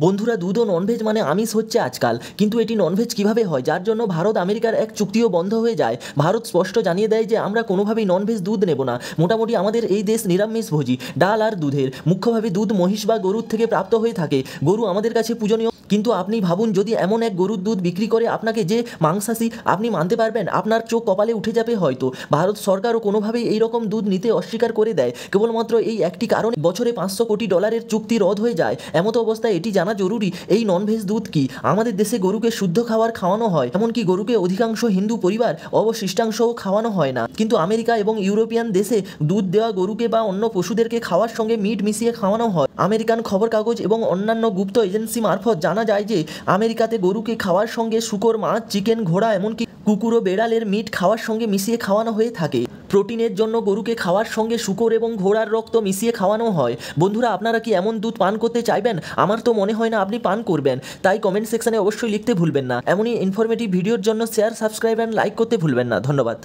বন্ধুরা, দুধ ও ননভেজ মানে আমিষ হচ্ছে আজকাল, কিন্তু এটি ননভেজ কিভাবে হয়, যার জন্য ভারত আমেরিকার এক চুক্তিও বন্ধ হয়ে যায়। ভারত স্পষ্ট জানিয়ে দেয় যে আমরা কোনোভাবেই ননভেজ দুধ নেব না। মোটামুটি আমাদের এই দেশ নিরামিষভোজী, ডাল আর দুধের মুখ্যভাবে দুধ মহিষ বা গরুর থেকে প্রাপ্ত হয়ে থাকে। গরু আমাদের কাছে পূজনীয়, কিন্তু আপনি ভাবুন যদি এমন এক গরুর দুধ বিক্রি করে আপনাকে যে মাংসাশী, আপনি মানতে পারবেন? আপনার চোখ কপালে উঠে যাবে হয়তো। ভারত সরকারও কোনোভাবেই এই রকম দুধ নিতে অস্বীকার করে দেয়, কেবলমাত্র এই একটি কারণে বছরে $500 কোটি চুক্তি রদ হয়ে যায়। এমত অবস্থায় এটি জানা জরুরি এই ননভেজ দুধ কি। আমাদের দেশে গরুকে শুদ্ধ খাওয়ানো হয়, এমনকি গরুকে অধিকাংশ হিন্দু পরিবার অবশিষ্টাংশও খাওয়ানো হয় না। কিন্তু আমেরিকা এবং ইউরোপিয়ান দেশে দুধ দেওয়া গরুকে বা অন্য পশুদেরকে খাওয়ার সঙ্গে মিট মিশিয়ে খাওয়ানো হয়। আমেরিকান খবর কাগজ এবং অন্যান্য গুপ্ত এজেন্সি মারফত জানা যায় যে আমেরিকাতে গরুকে খাওয়ার সঙ্গে শূকর, মাছ, চিকেন, ঘোড়া, এমনকি কুকুর ও বেড়ালের মিট খাওয়ার সঙ্গে মিশিয়ে খাওয়ানো হয়ে থাকে। প্রোটিনের জন্য গরুকে খাওয়ার সঙ্গে শূকর এবং ঘোড়ার রক্ত মিশিয়ে খাওয়ানো হয়। বন্ধুরা, আপনারা কি এমন দুধ পান করতে চাইবেন? আমার তো মনে হয় না আপনি পান করবেন, তাই কমেন্ট সেকশনে অবশ্যই লিখতে ভুলবেন না। এমনই ইনফরমেটিভ ভিডিওর জন্য শেয়ার, সাবস্ক্রাইব অ্যান্ড লাইক করতে ভুলবেন না। ধন্যবাদ।